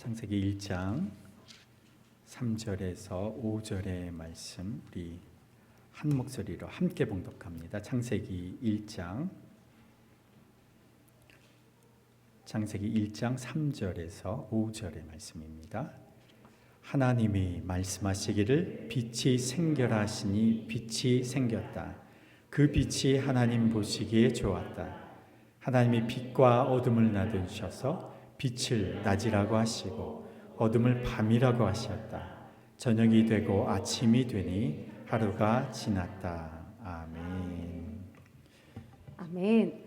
창세기 1장 3절에서 5절의 말씀 우리 한 목소리로 함께 봉독합니다. 창세기 1장 3절에서 5절의 말씀입니다. 하나님이 말씀하시기를 빛이 생겨라 하시니 빛이 생겼다. 그 빛이 하나님 보시기에 좋았다. 하나님이 빛과 어둠을 나누셔서 빛을 낮이라고 하시고 어둠을 밤이라고 하셨다. 저녁이 되고 아침이 되니 하루가 지났다. 아멘. 아멘.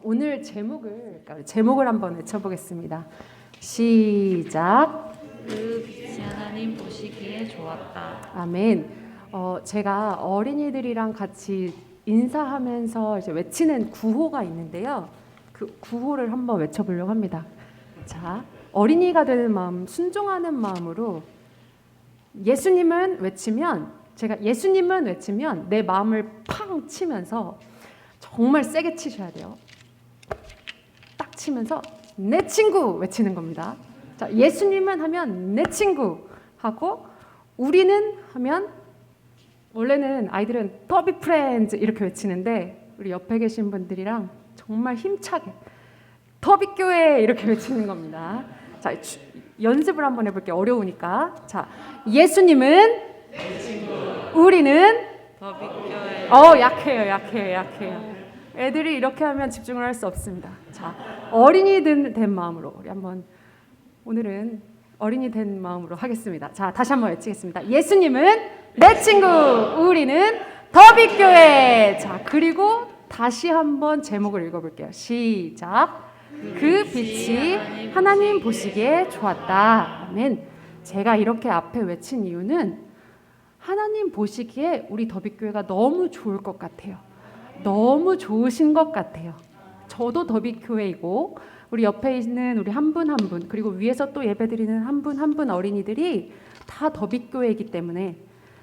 오늘 제목을 한번 외쳐보겠습니다. 시작. 그 빛이 하나님 보시기에 좋았다. 아멘. 제가 어린이들이랑 같이 인사하면서 이제 외치는 구호가 있는데요. 그 구호를 한번 외쳐보려고 합니다. 자, 어린이가 되는 마음, 순종하는 마음으로 예수님은 외치면 내 마음을 팡 치면서 정말 세게 치셔야 돼요. 딱 치면서 내 친구 외치는 겁니다. 자, 예수님은 하면 내 친구 하고 우리는 하면 원래는 아이들은 더비 프렌즈 이렇게 외치는데 우리 옆에 계신 분들이랑 정말 힘차게 더비교회 이렇게 외치는 겁니다. 자, 연습을 한번 해볼게요. 어려우니까. 자, 예수님은 내 친구, 우리는 더비교회. 약해요. 애들이 이렇게 하면 집중을 할 수 없습니다. 자, 어린이 된 마음으로 우리 한번 오늘은 어린이 된 마음으로 하겠습니다. 자, 다시 한번 외치겠습니다. 예수님은 내 친구, 우리는 더비교회. 자, 그리고 다시 한번 제목을 읽어볼게요. 시작. 그 빛이 하나님 보시기에 좋았다. 아멘. 제가 이렇게 앞에 외친 이유는 하나님 보시기에 우리 더비교회가 너무 좋을 것 같아요. 너무 좋으신 것 같아요. 저도 더비교회이고 우리 옆에 있는 우리 한 분 한 분 그리고 위에서 또 예배드리는 한 분 한 분 어린이들이 다 더비교회이기 때문에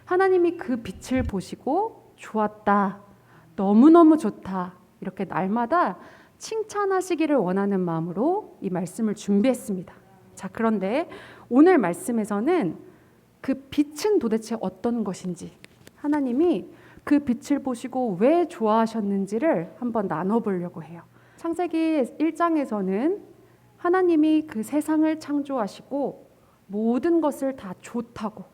하나님이 그 빛을 보시고 좋았다. 너무너무 좋다. 이렇게 날마다 칭찬하시기를 원하는 마음으로 이 말씀을 준비했습니다. 자, 그런데 오늘 말씀에서는 그 빛은 도대체 어떤 것인지 하나님이 그 빛을 보시고 왜 좋아하셨는지를 한번 나눠보려고 해요. 창세기 1장에서는 하나님이 그 세상을 창조하시고 모든 것을 다 좋다고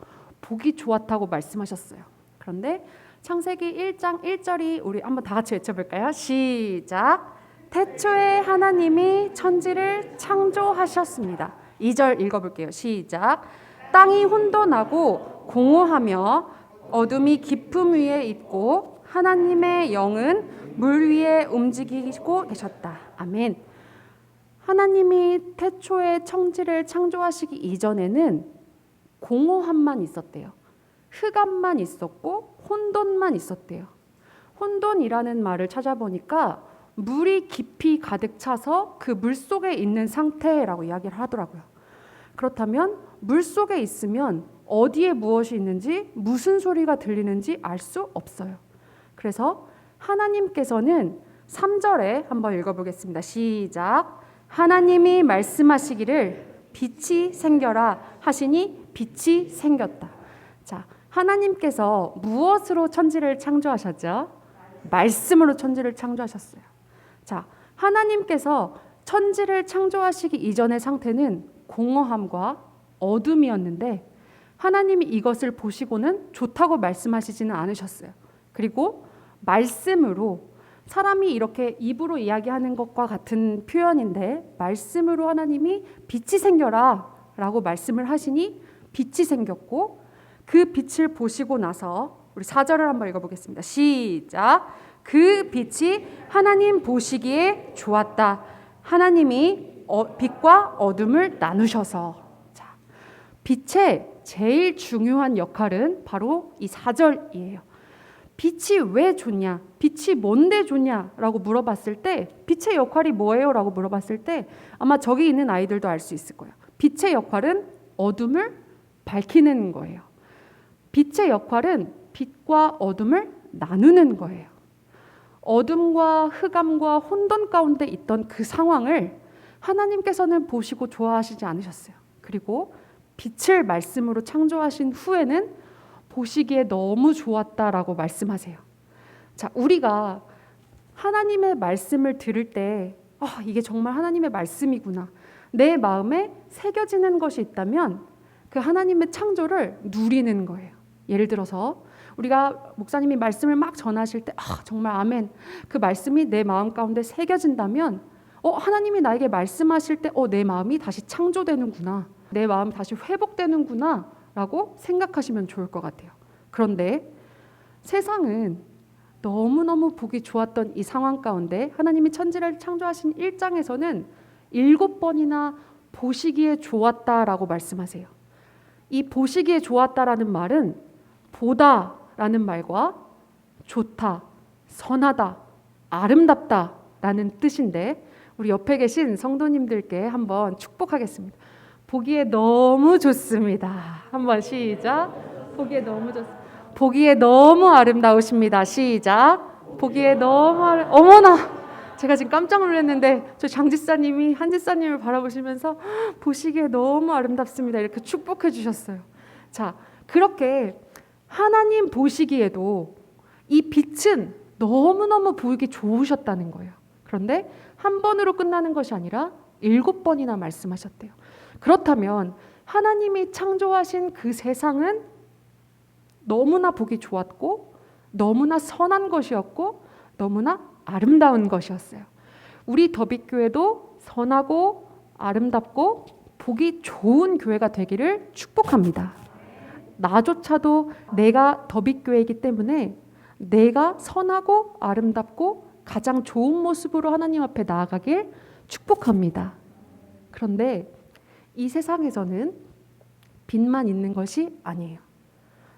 보기 좋았다고 말씀하셨어요. 그런데 창세기 1장 1절이 우리 한번 다 같이 외쳐볼까요? 시작. 태초에 하나님이 천지를 창조하셨습니다. 2절 읽어볼게요. 시작. 땅이 혼돈하고 공허하며 어둠이 깊음 위에 있고 하나님의 영은 물 위에 움직이고 계셨다. 아멘. 하나님이 태초에 천지를 창조하시기 이전에는 공허함만 있었대요. 흑암만 있었고 혼돈만 있었대요. 혼돈이라는 말을 찾아보니까 물이 깊이 가득 차서 그 물 속에 있는 상태라고 이야기를 하더라고요. 그렇다면 물 속에 있으면 어디에 무엇이 있는지 무슨 소리가 들리는지 알 수 없어요. 그래서 하나님께서는 3절에 한번 읽어보겠습니다. 시작. 하나님이 말씀하시기를 빛이 생겨라 하시니 빛이 생겼다. 자, 하나님께서 무엇으로 천지를 창조하셨죠? 말씀으로 천지를 창조하셨어요. 자, 하나님께서 천지를 창조하시기 이전의 상태는 공허함과 어둠이었는데 하나님이 이것을 보시고는 좋다고 말씀하시지는 않으셨어요. 그리고 말씀으로 사람이 이렇게 입으로 이야기하는 것과 같은 표현인데 말씀으로 하나님이 빛이 생겨라 라고 말씀을 하시니 빛이 생겼고 그 빛을 보시고 나서 우리 4절을 한번 읽어보겠습니다. 시작. 그 빛이 하나님 보시기에 좋았다. 하나님이 빛과 어둠을 나누셔서. 자, 빛의 제일 중요한 역할은 바로 이 4절이에요. 빛이 왜 좋냐? 빛이 뭔데 좋냐라고 물어봤을 때 빛의 역할이 뭐예요? 라고 물어봤을 때 아마 저기 있는 아이들도 알 수 있을 거예요. 빛의 역할은 어둠을 밝히는 거예요. 빛의 역할은 빛과 어둠을 나누는 거예요. 어둠과 흑암과 혼돈 가운데 있던 그 상황을 하나님께서는 보시고 좋아하시지 않으셨어요. 그리고 빛을 말씀으로 창조하신 후에는 보시기에 너무 좋았다라고 말씀하세요. 자, 우리가 하나님의 말씀을 들을 때 이게 정말 하나님의 말씀이구나. 내 마음에 새겨지는 것이 있다면 그 하나님의 창조를 누리는 거예요. 예를 들어서 우리가 목사님이 말씀을 막 전하실 때 정말 아멘. 그 말씀이 내 마음 가운데 새겨진다면 하나님이 나에게 말씀하실 때 내 마음이 다시 창조되는구나. 내 마음이 다시 회복되는구나 라고 생각하시면 좋을 것 같아요. 그런데 세상은 너무너무 보기 좋았던 이 상황 가운데 하나님이 천지를 창조하신 1장에서는 7번이나 보시기에 좋았다라고 말씀하세요. 이 보시기에 좋았다라는 말은 보다라는 말과 좋다, 선하다, 아름답다라는 뜻인데 우리 옆에 계신 성도님들께 한번 축복하겠습니다. 보기에 너무 좋습니다. 한번 시작. 보기에 너무 좋습니다. 보기에 너무 아름다우십니다. 시작. 보기에 너무 어머나! 제가 지금 깜짝 놀랐는데 저 장지사님이 한지사님을 바라보시면서 보시기에 너무 아름답습니다. 이렇게 축복해 주셨어요. 자, 그렇게 하나님 보시기에도 이 빛은 너무너무 보이기 좋으셨다는 거예요. 그런데 한 번으로 끝나는 것이 아니라 7번이나 말씀하셨대요. 그렇다면 하나님이 창조하신 그 세상은 너무나 보기 좋았고 너무나 선한 것이었고 너무나 아름다운 것이었어요. 우리 더빛교회도 선하고 아름답고 보기 좋은 교회가 되기를 축복합니다. 나조차도 내가 더빛교회이기 때문에 내가 선하고 아름답고 가장 좋은 모습으로 하나님 앞에 나아가길 축복합니다. 그런데 이 세상에서는 빛만 있는 것이 아니에요.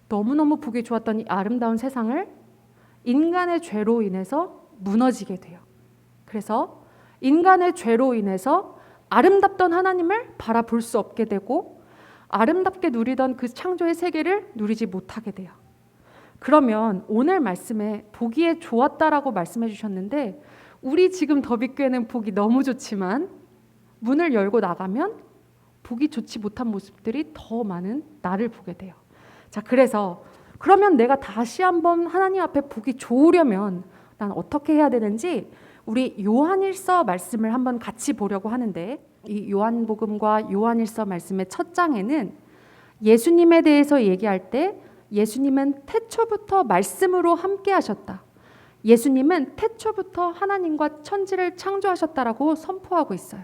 너무너무 보기 좋았던 이 아름다운 세상을 인간의 죄로 인해서 무너지게 돼요. 그래서 인간의 죄로 인해서 아름답던 하나님을 바라볼 수 없게 되고 아름답게 누리던 그 창조의 세계를 누리지 못하게 돼요. 그러면 오늘 말씀에 보기에 좋았다라고 말씀해 주셨는데 우리 지금 더빛교회는 보기 너무 좋지만 문을 열고 나가면 보기 좋지 못한 모습들이 더 많은 나를 보게 돼요. 자, 그래서 그러면 내가 다시 한번 하나님 앞에 보기 좋으려면 난 어떻게 해야 되는지 우리 요한일서 말씀을 한번 같이 보려고 하는데 이 요한복음과 요한일서 말씀의 첫 장에는 예수님에 대해서 얘기할 때 예수님은 태초부터 말씀으로 함께 하셨다. 예수님은 태초부터 하나님과 천지를 창조하셨다라고 선포하고 있어요.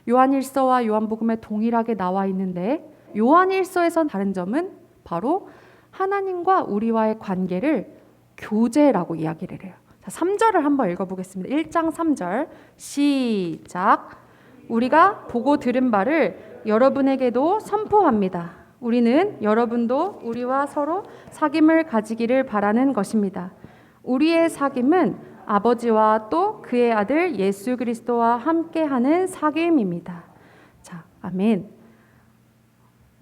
요한일서와 요한복음에 동일하게 나와 있는데 요한일서에선 다른 점은 바로 하나님과 우리와의 관계를 교제라고 이야기를 해요. 자, 3절을 한번 읽어보겠습니다. 1장 3절 시작. 우리가 보고 들은 바를 여러분에게도 선포합니다. 우리는 여러분도 우리와 서로 사귐을 가지기를 바라는 것입니다. 우리의 사귐은 아버지와 또 그의 아들 예수 그리스도와 함께하는 사귐입니다. 자, 아멘.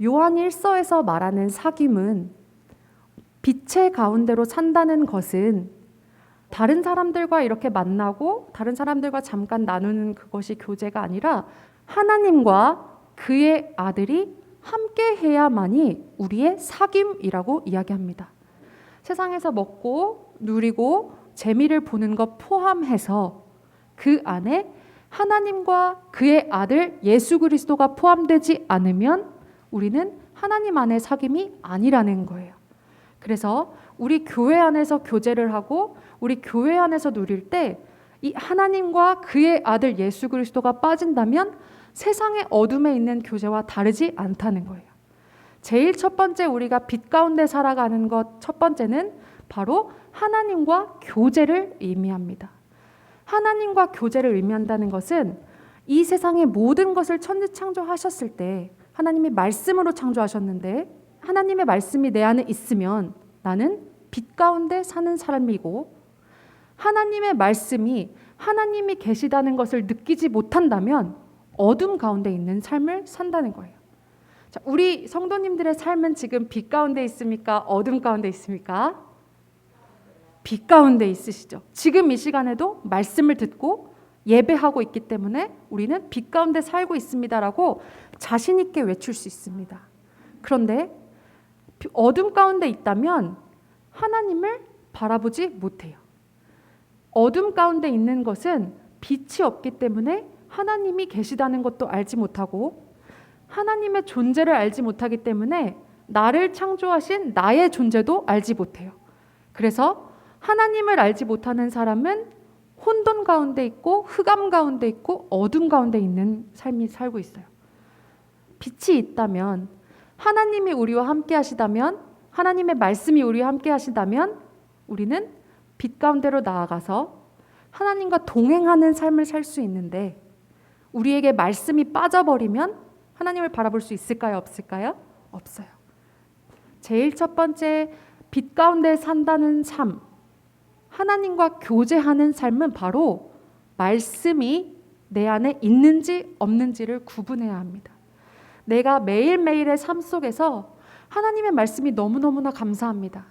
요한 1서에서 말하는 사귐은 빛의 가운데로 산다는 것은 다른 사람들과 이렇게 만나고 다른 사람들과 잠깐 나누는 그것이 교제가 아니라 하나님과 그의 아들이 함께 해야만이 우리의 사귐이라고 이야기합니다. 세상에서 먹고 누리고 재미를 보는 것 포함해서 그 안에 하나님과 그의 아들 예수 그리스도가 포함되지 않으면 우리는 하나님 안의 사귐이 아니라는 거예요. 그래서 우리 교회 안에서 교제를 하고 우리 교회 안에서 누릴 때 이 하나님과 그의 아들 예수 그리스도가 빠진다면 세상의 어둠에 있는 교제와 다르지 않다는 거예요. 제일 첫 번째 우리가 빛 가운데 살아가는 것 첫 번째는 바로 하나님과 교제를 의미합니다. 하나님과 교제를 의미한다는 것은 이 세상의 모든 것을 천지 창조하셨을 때 하나님이 말씀으로 창조하셨는데 하나님의 말씀이 내 안에 있으면 나는 빛 가운데 사는 사람이고 하나님의 말씀이 하나님이 계시다는 것을 느끼지 못한다면 어둠 가운데 있는 삶을 산다는 거예요. 자, 우리 성도님들의 삶은 지금 빛 가운데 있습니까? 어둠 가운데 있습니까? 빛 가운데 있으시죠. 지금 이 시간에도 말씀을 듣고 예배하고 있기 때문에 우리는 빛 가운데 살고 있습니다라고 자신 있게 외칠 수 있습니다. 그런데 어둠 가운데 있다면 하나님을 바라보지 못해요. 어둠 가운데 있는 것은 빛이 없기 때문에 하나님이 계시다는 것도 알지 못하고 하나님의 존재를 알지 못하기 때문에 나를 창조하신 나의 존재도 알지 못해요. 그래서 하나님을 알지 못하는 사람은 혼돈 가운데 있고 흑암 가운데 있고 어둠 가운데 있는 삶이 살고 있어요. 빛이 있다면 하나님이 우리와 함께 하시다면 하나님의 말씀이 우리와 함께 하시다면 우리는 빛 가운데로 나아가서 하나님과 동행하는 삶을 살 수 있는데 우리에게 말씀이 빠져버리면 하나님을 바라볼 수 있을까요? 없을까요? 없어요. 제일 첫 번째 빛 가운데 산다는 삶, 하나님과 교제하는 삶은 바로 말씀이 내 안에 있는지 없는지를 구분해야 합니다. 내가 매일매일의 삶 속에서 하나님의 말씀이 너무너무나 감사합니다.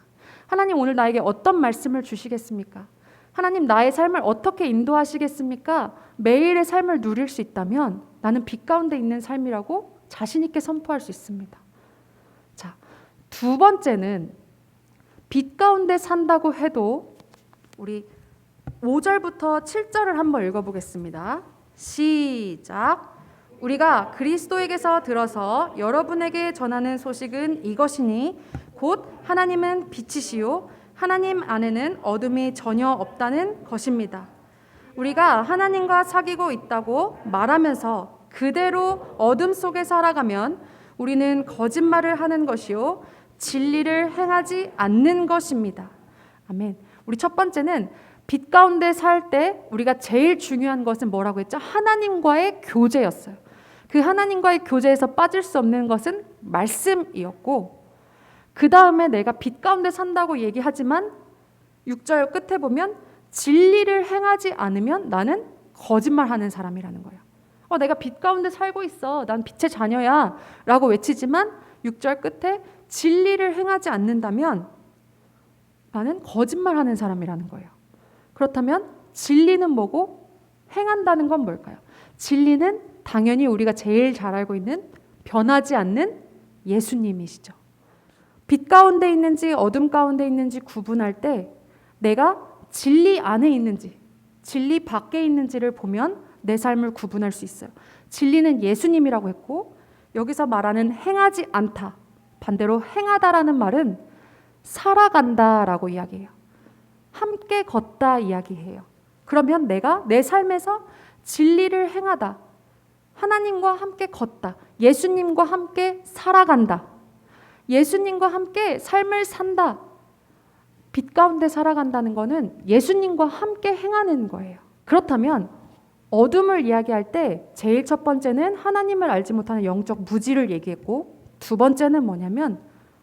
하나님 오늘 나에게 어떤 말씀을 주시겠습니까? 하나님 나의 삶을 어떻게 인도하시겠습니까? 매일의 삶을 누릴 수 있다면 나는 빛 가운데 있는 삶이라고 자신 있게 선포할 수 있습니다. 자, 두 번째는 빛 가운데 산다고 해도 우리 5절부터 7절을 한번 읽어보겠습니다. 시작. 우리가 그리스도에게서 들어서 여러분에게 전하는 소식은 이것이니 곧 하나님은 빛이시요 하나님 안에는 어둠이 전혀 없다는 것입니다. 우리가 하나님과 사귀고 있다고 말하면서 그대로 어둠 속에 살아가면 우리는 거짓말을 하는 것이요 진리를 행하지 않는 것입니다. 아멘. 우리 첫 번째는 빛 가운데 살 때 우리가 제일 중요한 것은 뭐라고 했죠? 하나님과의 교제였어요. 그 하나님과의 교제에서 빠질 수 없는 것은 말씀이었고 그 다음에 내가 빛 가운데 산다고 얘기하지만 6절 끝에 보면 진리를 행하지 않으면 나는 거짓말하는 사람이라는 거예요. 내가 빛 가운데 살고 있어. 난 빛의 자녀야 라고 외치지만 6절 끝에 진리를 행하지 않는다면 나는 거짓말하는 사람이라는 거예요. 그렇다면 진리는 뭐고 행한다는 건 뭘까요? 진리는 당연히 우리가 제일 잘 알고 있는 변하지 않는 예수님이시죠. 빛 가운데 있는지 어둠 가운데 있는지 구분할 때 내가 진리 안에 있는지 진리 밖에 있는지를 보면 내 삶을 구분할 수 있어요. 진리는 예수님이라고 했고 여기서 말하는 행하지 않다, 반대로 행하다라는 말은 살아간다라고 이야기해요. 함께 걷다 이야기해요. 그러면 내가 내 삶에서 진리를 행하다, 하나님과 함께 걷다, 예수님과 함께 살아간다, 예수님과 함께 삶을 산다. 빛 가운데 살아간다는 것은 예수님과 함께 행하는 거예요. 그렇다면 어둠을 이야기할 때 제일 첫 번째는 하나님을 알지 못하는 영적 무지를 얘기했고 두 번째는 뭐냐면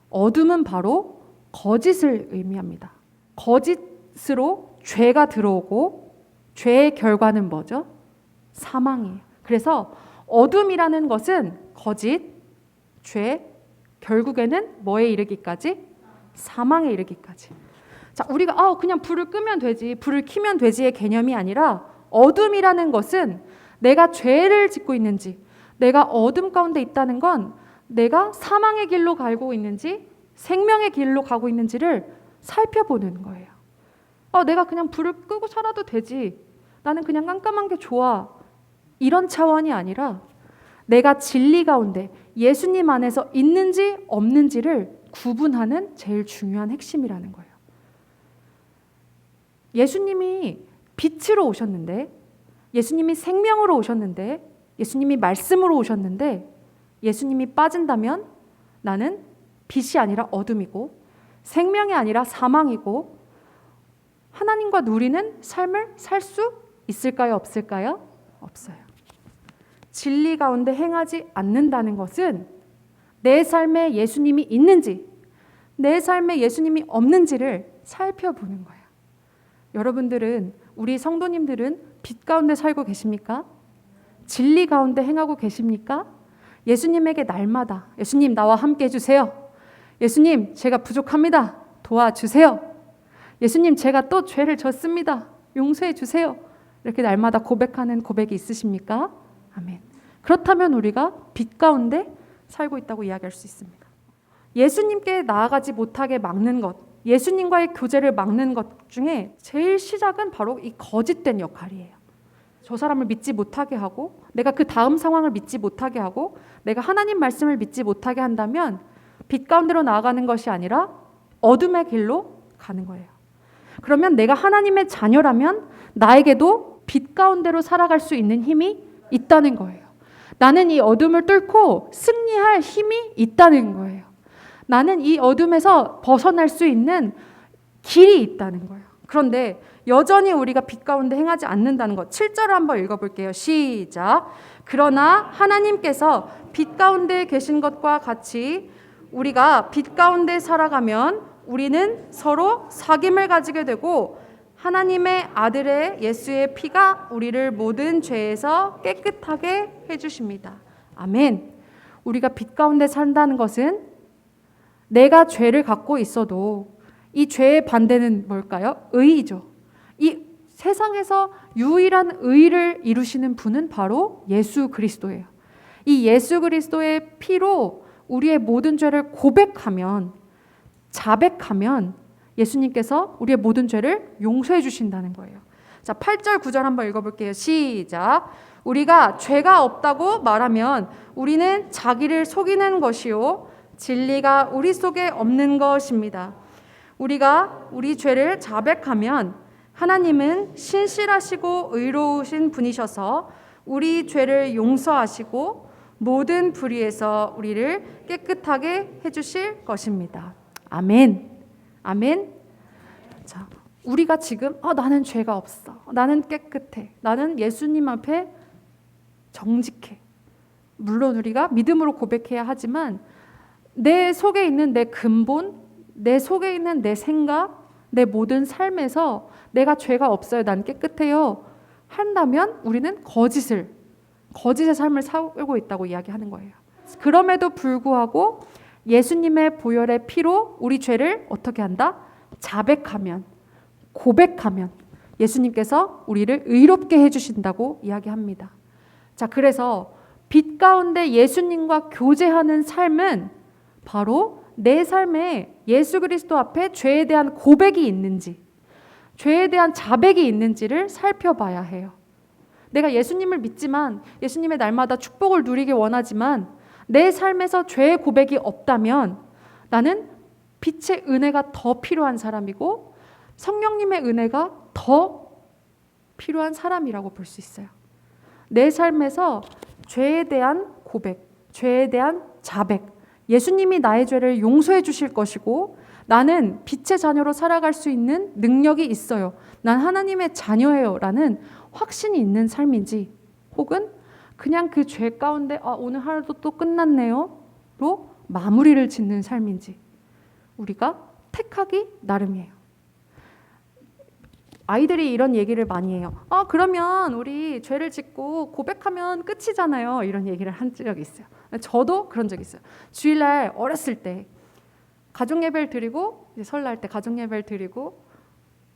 어둠은 바로 거짓을 의미합니다. 거짓으로 죄가 들어오고 죄의 결과는 뭐죠? 사망이에요. 그래서 어둠이라는 것은 거짓, 죄, 결국에는 뭐에 이르기까지? 사망에 이르기까지. 자, 우리가 그냥 불을 끄면 되지, 불을 켜면 되지의 개념이 아니라 어둠이라는 것은 내가 죄를 짓고 있는지, 내가 어둠 가운데 있다는 건 내가 사망의 길로 가고 있는지 생명의 길로 가고 있는지를 살펴보는 거예요. 내가 그냥 불을 끄고 살아도 되지, 나는 그냥 깜깜한 게 좋아, 이런 차원이 아니라 내가 진리 가운데 예수님 안에서 있는지 없는지를 구분하는 제일 중요한 핵심이라는 거예요. 예수님이 빛으로 오셨는데, 예수님이 생명으로 오셨는데, 예수님이 말씀으로 오셨는데 예수님이 빠진다면 나는 빛이 아니라 어둠이고 생명이 아니라 사망이고 하나님과 누리는 삶을 살 수 있을까요? 없을까요? 없어요. 진리 가운데 행하지 않는다는 것은 내 삶에 예수님이 있는지 내 삶에 예수님이 없는지를 살펴보는 거예요. 여러분들은, 우리 성도님들은 빛 가운데 살고 계십니까? 진리 가운데 행하고 계십니까? 예수님에게 날마다 예수님 나와 함께 해주세요. 예수님 제가 부족합니다. 도와주세요. 예수님 제가 또 죄를 졌습니다. 용서해 주세요. 이렇게 날마다 고백하는 고백이 있으십니까? 아멘. 그렇다면 우리가 빛 가운데 살고 있다고 이야기할 수 있습니다. 예수님께 나아가지 못하게 막는 것, 예수님과의 교제를 막는 것 중에 제일 시작은 바로 이 거짓된 역할이에요. 저 사람을 믿지 못하게 하고, 내가 그 다음 상황을 믿지 못하게 하고, 내가 하나님 말씀을 믿지 못하게 한다면 빛 가운데로 나아가는 것이 아니라 어둠의 길로 가는 거예요. 그러면 내가 하나님의 자녀라면 나에게도 빛 가운데로 살아갈 수 있는 힘이 있다는 거예요. 나는 이 어둠을 뚫고 승리할 힘이 있다는 거예요. 나는 이 어둠에서 벗어날 수 있는 길이 있다는 거예요. 그런데 여전히 우리가 빛 가운데 행하지 않는다는 것. 7절을 한번 읽어볼게요. 시작. 그러나 하나님께서 빛 가운데 계신 것과 같이 우리가 빛 가운데 살아가면 우리는 서로 사귐을 가지게 되고 하나님의 아들의 예수의 피가 우리를 모든 죄에서 깨끗하게 해주십니다. 아멘. 우리가 빛 가운데 산다는 것은 내가 죄를 갖고 있어도 이 죄의 반대는 뭘까요? 의이죠. 이 세상에서 유일한 의를 이루시는 분은 바로 예수 그리스도예요. 이 예수 그리스도의 피로 우리의 모든 죄를 고백하면, 자백하면 예수님께서 우리의 모든 죄를 용서해 주신다는 거예요. 자, 8절 9절 한번 읽어볼게요. 시작. 우리가 죄가 없다고 말하면 우리는 자기를 속이는 것이요 진리가 우리 속에 없는 것입니다. 우리가 우리 죄를 자백하면 하나님은 신실하시고 의로우신 분이셔서 우리 죄를 용서하시고 모든 불의에서 우리를 깨끗하게 해주실 것입니다. 아멘. 아멘. 자, 우리가 지금 나는 죄가 없어. 나는 깨끗해. 나는 예수님 앞에 정직해. 물론 우리가 믿음으로 고백해야 하지만 내 속에 있는 내 근본, 내 속에 있는 내 생각, 내 모든 삶에서 내가 죄가 없어요. 난 깨끗해요. 한다면 우리는 거짓의 삶을 살고 있다고 이야기하는 거예요. 그럼에도 불구하고 예수님의 보혈의 피로 우리 죄를 어떻게 한다? 자백하면, 고백하면 예수님께서 우리를 의롭게 해주신다고 이야기합니다. 자, 그래서 빛 가운데 예수님과 교제하는 삶은 바로 내 삶에 예수 그리스도 앞에 죄에 대한 고백이 있는지, 죄에 대한 자백이 있는지를 살펴봐야 해요. 내가 예수님을 믿지만, 예수님의 날마다 축복을 누리길 원하지만 내 삶에서 죄의 고백이 없다면 나는 빛의 은혜가 더 필요한 사람이고 성령님의 은혜가 더 필요한 사람이라고 볼 수 있어요. 내 삶에서 죄에 대한 고백, 죄에 대한 자백, 예수님이 나의 죄를 용서해 주실 것이고 나는 빛의 자녀로 살아갈 수 있는 능력이 있어요. 난 하나님의 자녀예요 라는 확신이 있는 삶인지, 혹은 그냥 그 죄 가운데 오늘 하루도 또 끝났네요 로 마무리를 짓는 삶인지 우리가 택하기 나름이에요. 아이들이 이런 얘기를 많이 해요. 그러면 우리 죄를 짓고 고백하면 끝이잖아요. 이런 얘기를 한 적이 있어요. 저도 그런 적이 있어요. 주일날 어렸을 때 가족 예배를 드리고, 이제 설날 때 가족 예배를 드리고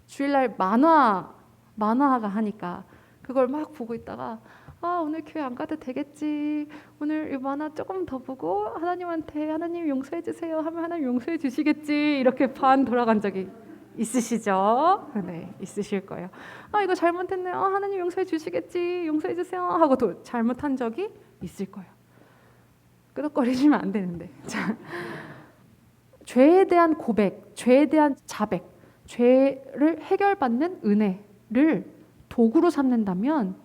주일날 만화가 하니까 그걸 막 보고 있다가 오늘 교회 안 가도 되겠지. 오늘 이 만화 조금 더 보고 하나님한테 하나님 용서해 주세요 하면 하나님 용서해 주시겠지. 이렇게 반 돌아간 적이 있으시죠? 네, 있으실 거예요. 이거 잘못했네요. 하나님 용서해 주시겠지. 용서해 주세요 하고 또 잘못한 적이 있을 거예요. 끄덕거리시면 안 되는데. 자, 죄에 대한 고백, 죄에 대한 자백, 죄를 해결받는 은혜를 도구로 삼는다면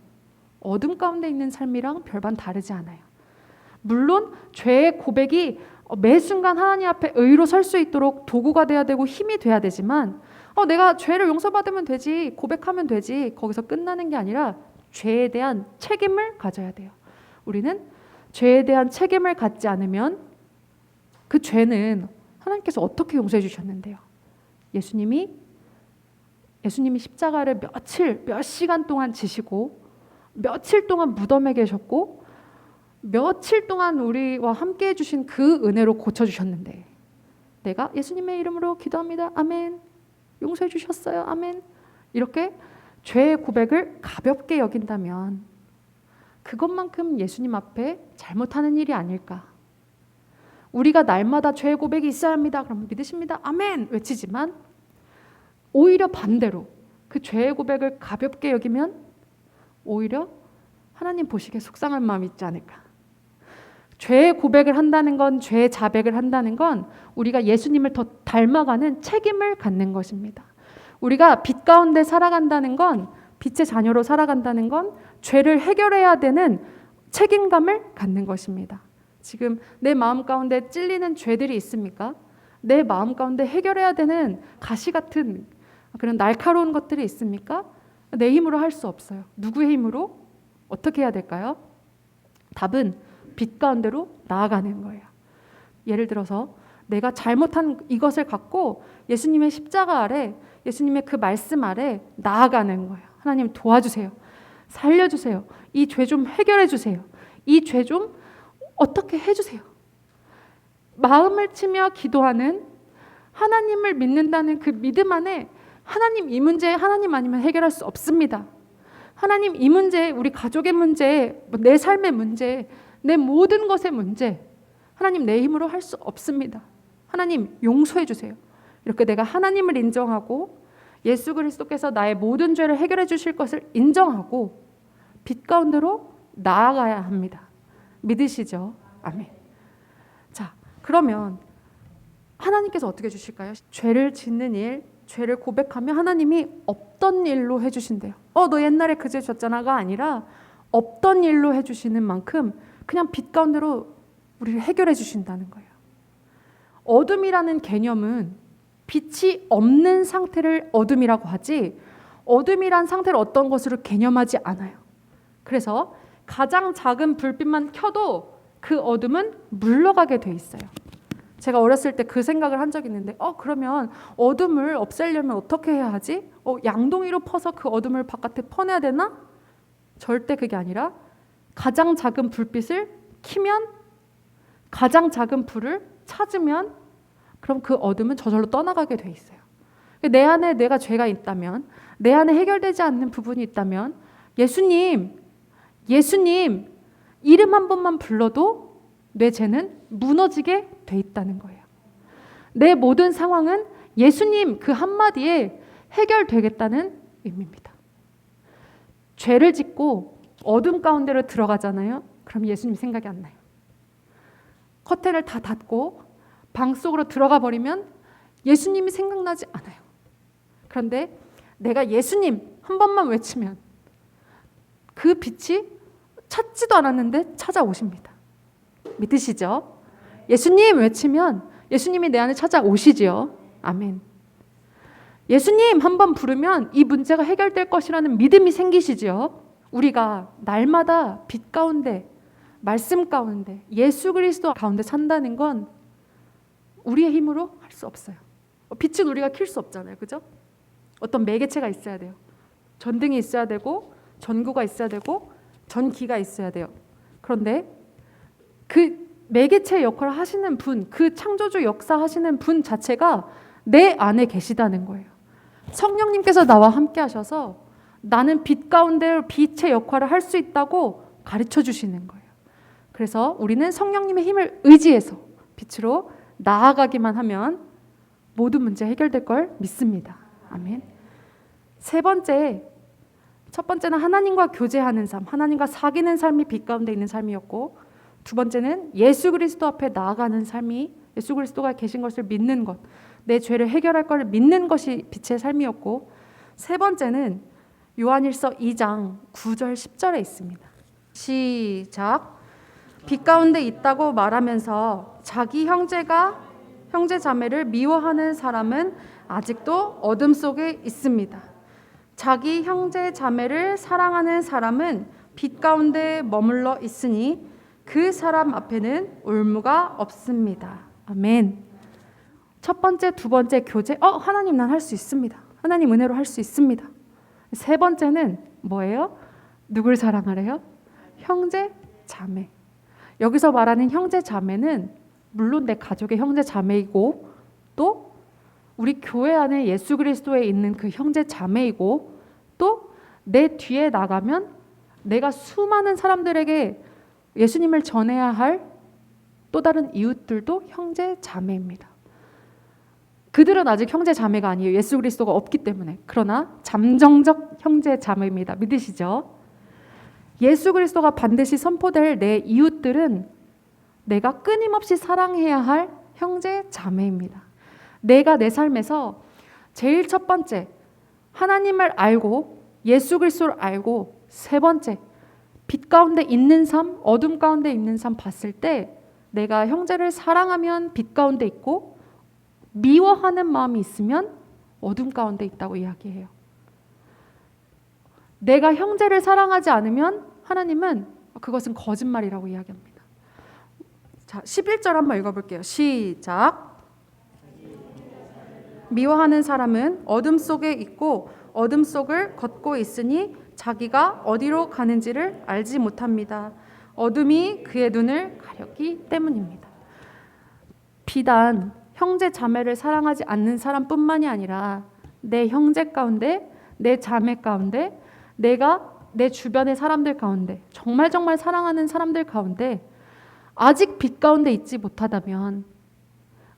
어둠 가운데 있는 삶이랑 별반 다르지 않아요. 물론 죄의 고백이 매 순간 하나님 앞에 의로 설 수 있도록 도구가 돼야 되고 힘이 돼야 되지만 내가 죄를 용서받으면 되지, 고백하면 되지, 거기서 끝나는 게 아니라 죄에 대한 책임을 가져야 돼요. 우리는 죄에 대한 책임을 갖지 않으면 그 죄는 하나님께서 어떻게 용서해 주셨는데요? 예수님이 십자가를 몇 시간 동안 지시고 며칠 동안 무덤에 계셨고 며칠 동안 우리와 함께 해주신 그 은혜로 고쳐주셨는데 내가 예수님의 이름으로 기도합니다. 아멘. 용서해 주셨어요. 아멘. 이렇게 죄의 고백을 가볍게 여긴다면 그것만큼 예수님 앞에 잘못하는 일이 아닐까. 우리가 날마다 죄의 고백이 있어야 합니다. 그럼 믿으십니다. 아멘 외치지만 오히려 반대로 그 죄의 고백을 가볍게 여기면 오히려 하나님 보시기에 속상한 마음이 있지 않을까. 죄의 고백을 한다는 건, 죄의 자백을 한다는 건 우리가 예수님을 더 닮아가는 책임을 갖는 것입니다. 우리가 빛 가운데 살아간다는 건, 빛의 자녀로 살아간다는 건 죄를 해결해야 되는 책임감을 갖는 것입니다. 지금 내 마음 가운데 찔리는 죄들이 있습니까? 내 마음 가운데 해결해야 되는 가시 같은 그런 날카로운 것들이 있습니까? 내 힘으로 할 수 없어요. 누구의 힘으로? 어떻게 해야 될까요? 답은 빛 가운데로 나아가는 거예요. 예를 들어서 내가 잘못한 이것을 갖고 예수님의 십자가 아래, 예수님의 그 말씀 아래 나아가는 거예요. 하나님 도와주세요. 살려주세요. 이 죄 좀 해결해 주세요. 이 죄 좀 어떻게 해주세요. 마음을 치며 기도하는, 하나님을 믿는다는 그 믿음 안에 하나님 이 문제 하나님 아니면 해결할 수 없습니다. 하나님 이 문제, 우리 가족의 문제, 내 삶의 문제, 내 모든 것의 문제, 하나님 내 힘으로 할 수 없습니다. 하나님 용서해 주세요. 이렇게 내가 하나님을 인정하고 예수 그리스도께서 나의 모든 죄를 해결해 주실 것을 인정하고 빛 가운데로 나아가야 합니다. 믿으시죠? 아멘. 자, 그러면 하나님께서 어떻게 해주실까요? 죄를 짓는 일, 죄를 고백하며 하나님이 없던 일로 해주신대요. 너 옛날에 그 죄 졌잖아가 아니라 없던 일로 해주시는 만큼 그냥 빛 가운데로 우리를 해결해 주신다는 거예요. 어둠이라는 개념은 빛이 없는 상태를 어둠이라고 하지, 어둠이란 상태를 어떤 것으로 개념하지 않아요. 그래서 가장 작은 불빛만 켜도 그 어둠은 물러가게 돼 있어요. 제가 어렸을 때 그 생각을 한 적이 있는데 그러면 어둠을 없애려면 어떻게 해야 하지? 양동이로 퍼서 그 어둠을 바깥에 퍼내야 되나? 절대 그게 아니라 가장 작은 불빛을 켜면, 가장 작은 불을 찾으면 그럼 그 어둠은 저절로 떠나가게 돼 있어요. 내 안에 내가 죄가 있다면, 내 안에 해결되지 않는 부분이 있다면 예수님 이름 한 번만 불러도 내 죄는 무너지게 돼 있다는 거예요. 내 모든 상황은 예수님 그 한마디에 해결되겠다는 의미입니다. 죄를 짓고 어둠 가운데로 들어가잖아요. 그럼 예수님 생각이 안 나요. 커튼을 다 닫고 방 속으로 들어가 버리면 예수님이 생각나지 않아요. 그런데 내가 예수님 한 번만 외치면 그 빛이 찾지도 않았는데 찾아오십니다. 믿으시죠? 예수님 외치면 예수님이 내 안에 찾아오시지요. 아멘. 예수님 한번 부르면 이 문제가 해결될 것이라는 믿음이 생기시지요. 우리가 날마다 빛 가운데, 말씀 가운데, 예수 그리스도 가운데 산다는 건 우리의 힘으로 할 수 없어요. 빛은 우리가 킬 수 없잖아요. 그죠? 어떤 매개체가 있어야 돼요. 전등이 있어야 되고, 전구가 있어야 되고, 전기가 있어야 돼요. 그런데 그 매개체 역할을 하시는 분, 그 창조주 역사하시는 분 자체가 내 안에 계시다는 거예요. 성령님께서 나와 함께 하셔서 나는 빛 가운데 빛의 역할을 할 수 있다고 가르쳐 주시는 거예요. 그래서 우리는 성령님의 힘을 의지해서 빛으로 나아가기만 하면 모든 문제 해결될 걸 믿습니다. 아멘. 첫 번째는 하나님과 교제하는 삶, 하나님과 사귀는 삶이 빛 가운데 있는 삶이었고, 두 번째는 예수 그리스도 앞에 나아가는 삶이, 예수 그리스도가 계신 것을 믿는 것, 내 죄를 해결할 것을 믿는 것이 빛의 삶이었고, 세 번째는 요한일서 2장 9절 10절에 있습니다. 시작. 빛 가운데 있다고 말하면서 자기 형제 자매를 미워하는 사람은 아직도 어둠 속에 있습니다. 자기 형제 자매를 사랑하는 사람은 빛 가운데 머물러 있으니 그 사람 앞에는 올무가 없습니다. 아멘. 첫 번째, 두 번째 교제, 하나님 난 할 수 있습니다. 하나님 은혜로 할 수 있습니다. 세 번째는 뭐예요? 누굴 사랑하래요? 형제 자매. 여기서 말하는 형제 자매는 물론 내 가족의 형제 자매이고, 또 우리 교회 안에 예수 그리스도에 있는 그 형제 자매이고, 또 내 뒤에 나가면 내가 수많은 사람들에게 예수님을 전해야 할 또 다른 이웃들도 형제 자매입니다. 그들은 아직 형제 자매가 아니에요. 예수 그리스도가 없기 때문에. 그러나 잠정적 형제 자매입니다. 믿으시죠? 예수 그리스도가 반드시 선포될 내 이웃들은 내가 끊임없이 사랑해야 할 형제 자매입니다. 내가 내 삶에서 제일 첫 번째 하나님을 알고 예수 그리스도를 알고 세 번째 빛 가운데 있는 삶, 어둠 가운데 있는 삶 봤을 때 내가 형제를 사랑하면 빛 가운데 있고 미워하는 마음이 있으면 어둠 가운데 있다고 이야기해요. 내가 형제를 사랑하지 않으면 하나님은 그것은 거짓말이라고 이야기합니다. 자, 11절 한번 읽어볼게요. 시작. 미워하는 사람은 어둠 속에 있고 어둠 속을 걷고 있으니 자기가 어디로 가는지를 알지 못합니다. 어둠이 그의 눈을 가렸기 때문입니다. 비단 형제 자매를 사랑하지 않는 사람뿐만이 아니라 내 형제 가운데, 내 자매 가운데, 내가 내 주변의 사람들 가운데, 정말 사랑하는 사람들 가운데 아직 빛 가운데 있지 못하다면,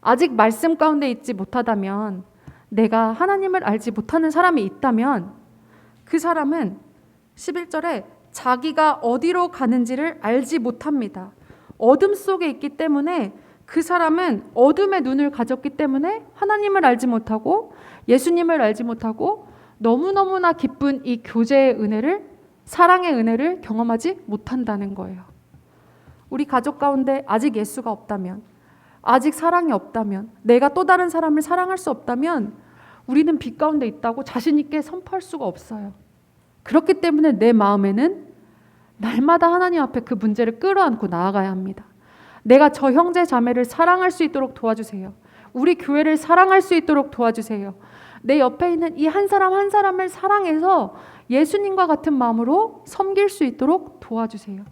아직 말씀 가운데 있지 못하다면, 내가 하나님을 알지 못하는 사람이 있다면 그 사람은 11절에 자기가 어디로 가는지를 알지 못합니다. 어둠 속에 있기 때문에 그 사람은 어둠의 눈을 가졌기 때문에 하나님을 알지 못하고 예수님을 알지 못하고 너무너무나 기쁜 이 교제의 은혜를, 사랑의 은혜를 경험하지 못한다는 거예요. 우리 가족 가운데 아직 예수가 없다면, 아직 사랑이 없다면, 내가 또 다른 사람을 사랑할 수 없다면 우리는 빛 가운데 있다고 자신 있게 선포할 수가 없어요. 그렇기 때문에 내 마음에는 날마다 하나님 앞에 그 문제를 끌어안고 나아가야 합니다. 내가 저 형제 자매를 사랑할 수 있도록 도와주세요. 우리 교회를 사랑할 수 있도록 도와주세요. 내 옆에 있는 이 한 사람 한 사람을 사랑해서 예수님과 같은 마음으로 섬길 수 있도록 도와주세요.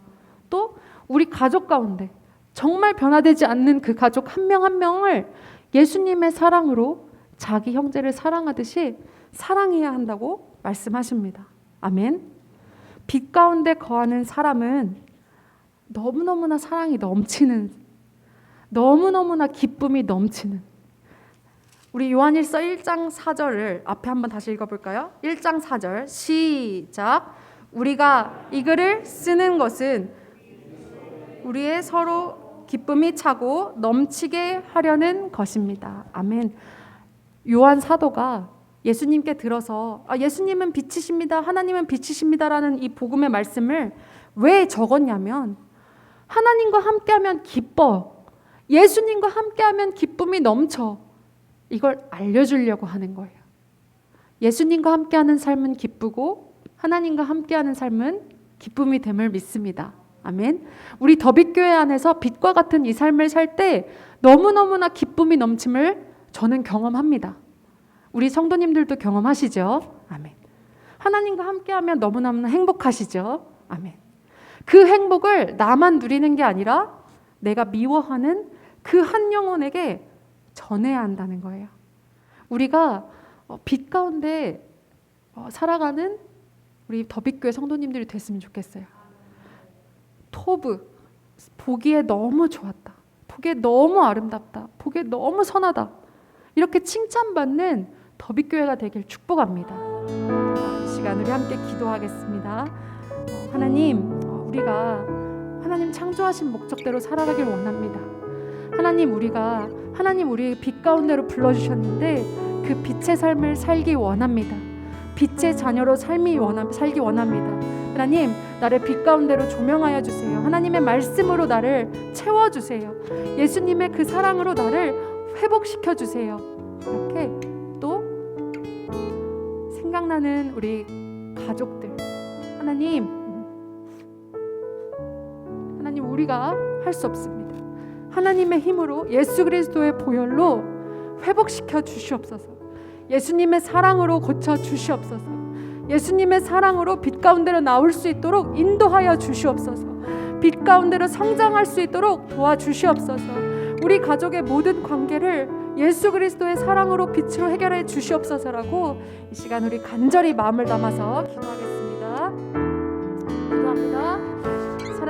또 우리 가족 가운데 정말 변화되지 않는 그 가족 한 명 한 명을 예수님의 사랑으로 자기 형제를 사랑하듯이 사랑해야 한다고 말씀하십니다. 아멘. 빛 가운데 거하는 사람은 너무너무나 사랑이 넘치는, 너무너무나 기쁨이 넘치는, 우리 요한일서 1장 4절을 앞에 한번 다시 읽어볼까요? 1장 4절 시작. 우리가 이 글을 쓰는 것은 우리의 서로 기쁨이 차고 넘치게 하려는 것입니다. 아멘. 요한 사도가 예수님께 들어서 예수님은 빛이십니다, 하나님은 빛이십니다라는 이 복음의 말씀을 왜 적었냐면 하나님과 함께하면 기뻐, 예수님과 함께하면 기쁨이 넘쳐, 이걸 알려주려고 하는 거예요. 예수님과 함께하는 삶은 기쁘고 하나님과 함께하는 삶은 기쁨이 됨을 믿습니다. 아멘. 우리 더빛교회 안에서 빛과 같은 이 삶을 살 때 너무너무나 기쁨이 넘침을 저는 경험합니다. 우리 성도님들도 경험하시죠? 아멘. 하나님과 함께하면 너무너무나 행복하시죠? 아멘. 그 행복을 나만 누리는 게 아니라 내가 미워하는 그 한 영혼에게 전해야 한다는 거예요. 우리가 빛 가운데 살아가는 우리 더빛교회 성도님들이 됐으면 좋겠어요. 토브, 보기에 너무 좋았다, 보기에 너무 아름답다, 보기에 너무 선하다, 이렇게 칭찬받는 더빛교회가 되길 축복합니다. 이 시간 우리 함께 기도하겠습니다. 하나님, 우리가 하나님 창조하신 목적대로 살아가길 원합니다. 하나님, 우리의 빛 가운데로 불러주셨는데 그 빛의 삶을 살기 원합니다. 빛의 자녀로 살기 원합니다. 하나님, 나를 빛 가운데로 조명하여 주세요. 하나님의 말씀으로 나를 채워주세요. 예수님의 그 사랑으로 나를 회복시켜 주세요. 이렇게 또 생각나는 우리 가족들, 하나님, 우리가 할 수 없습니다. 하나님의 힘으로 예수 그리스도의 보혈로 회복시켜 주시옵소서. 예수님의 사랑으로 고쳐 주시옵소서. 예수님의 사랑으로 빛 가운데로 나올 수 있도록 인도하여 주시옵소서. 빛 가운데로 성장할 수 있도록 도와주시옵소서. 우리 가족의 모든 관계를 예수 그리스도의 사랑으로 빛으로 해결해 주시옵소서라고 이 시간 우리 간절히 마음을 담아서 기도하겠습니다.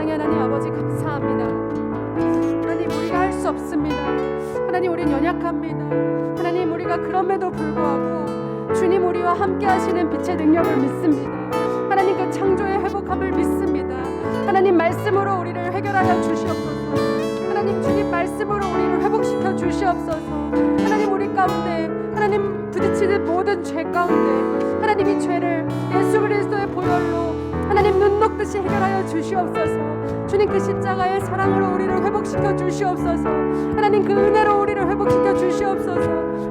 사랑의 하나님 아버지 감사합니다. 하나님 우리가 할 수 없습니다. 하나님 우린 연약합니다. 하나님 우리가 그럼에도 불구하고 주님 우리와 함께 하시는 빛의 능력을 믿습니다. 하나님 그 창조의 회복함을 믿습니다. 하나님 말씀으로 우리를 해결하여 주시옵소서. 하나님 주님 말씀으로 우리를 회복시켜 주시옵소서. 하나님 우리 가운데 하나님 부딪히는 모든 죄 가운데 하나님 이 죄를 예수 그리스도의 보혈로 하나님 눈 녹듯이 해결하여 주시옵소서. 주님 그 십자가의 사랑으로 우리를 회복시켜 주시옵소서. 하나님 그 은혜로 우리를 회복시켜 주시옵소서.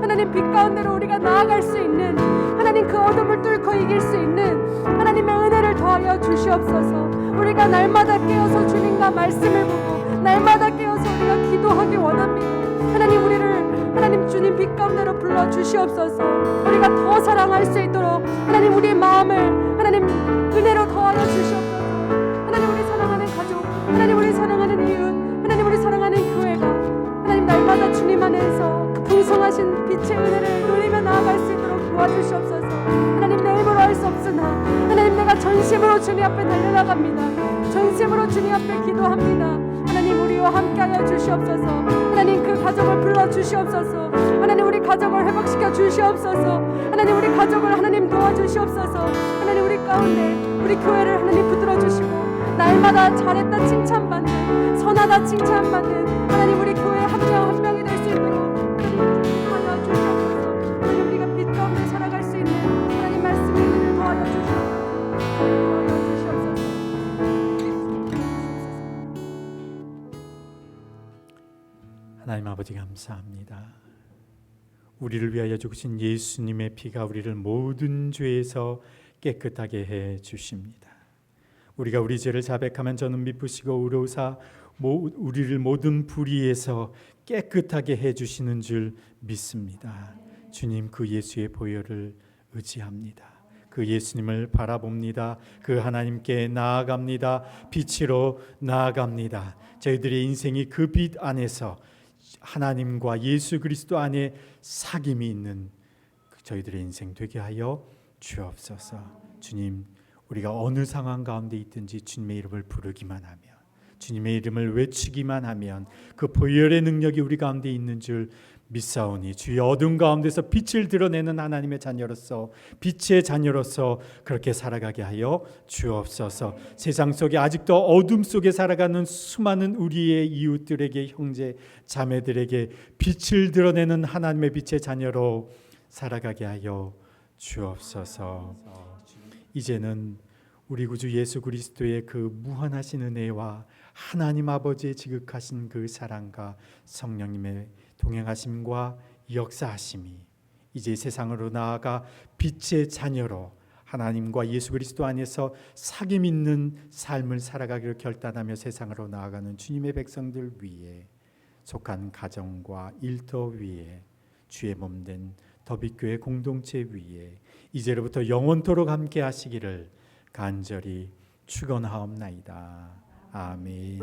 하나님 빛 가운데로 우리가 나아갈 수 있는 하나님 그 어둠을 뚫고 이길 수 있는 하나님의 은혜를 더하여 주시옵소서. 우리가 날마다 깨어서 주님과 말씀을 보고 날마다 깨어서 우리가 기도하기 원합니다. 하나님 우리를 하나님 주님 빛 가운데로 불러 주시옵소서. 우리가 더 사랑할 수 있도록 하나님 우리의 마음을 하나님 은혜로 더하여 주시옵소서. 하나님 우리 사랑하는 가족, 하나님 우리 사랑하는 이웃, 하나님 우리 사랑하는 교회가 하나님 날마다 주님 안에서 그 풍성하신 빛의 은혜를 누리며 나아갈 수 있도록 도와주시옵소서. 하나님 내 힘으로 할 수 없으나 하나님 내가 전심으로 주님 앞에 달려나갑니다. 전심으로 주님 앞에 기도합니다. 하나님 우리와 함께하여 주시옵소서. 하나님 그 가정을 불러 주시옵소서. 하나님 우리 가정을 회복시켜 주시옵소서. 하나님 우리 가족을 하나님 도와주시옵소서. 하나님 우리 가운데 우리 교회를 하나님 붙들어 주시고 날마다 잘했다 칭찬받는 선하다 칭찬받는 하나님 우리 교회 한 명 한 명이 될 수 있도록 하나님 도와주시옵소서. 하나님 우리가 빛 가운데 살아갈 수 있는 하나님 말씀의 은혜를 도와주시옵소서. 하나님 아버지 감사합니다. 우리를 위하여 죽으신 예수님의 피가 우리를 모든 죄에서 깨끗하게 해 주십니다. 우리가 우리 죄를 자백하면 저는 미쁘시고 의로우사 우리를 모든 불의에서 깨끗하게 해 주시는 줄 믿습니다. 주님 그 예수의 보혈을 의지합니다. 그 예수님을 바라봅니다. 그 하나님께 나아갑니다. 빛으로 나아갑니다. 저희들의 인생이 그 빛 안에서 하나님과 예수 그리스도 안에 사귐이 있는 저희들의 인생 되게 하여 주옵소서. 주님 우리가 어느 상황 가운데 있든지 주님의 이름을 부르기만 하면 주님의 이름을 외치기만 하면 그 보혈의 능력이 우리 가운데 있는 줄 믿사오니 주의 어둠 가운데서 빛을 드러내는 하나님의 자녀로서 빛의 자녀로서 그렇게 살아가게 하여 주옵소서. 세상 속에 아직도 어둠 속에 살아가는 수많은 우리의 이웃들에게 형제 자매들에게 빛을 드러내는 하나님의 빛의 자녀로 살아가게 하여 주옵소서. 이제는 우리 구주 예수 그리스도의 그 무한하신 은혜와 하나님 아버지의 지극하신 그 사랑과 성령님의 동행하심과 역사하심이 이제 세상으로 나아가 빛의 자녀로 하나님과 예수 그리스도 안에서 사귐 있는 삶을 살아가기를 결단하며 세상으로 나아가는 주님의 백성들 위에 속한 가정과 일터 위에 주의 몸된 더빛교회 공동체 위에 이제로부터 영원토록 함께 하시기를 간절히 축원하옵나이다. 아멘.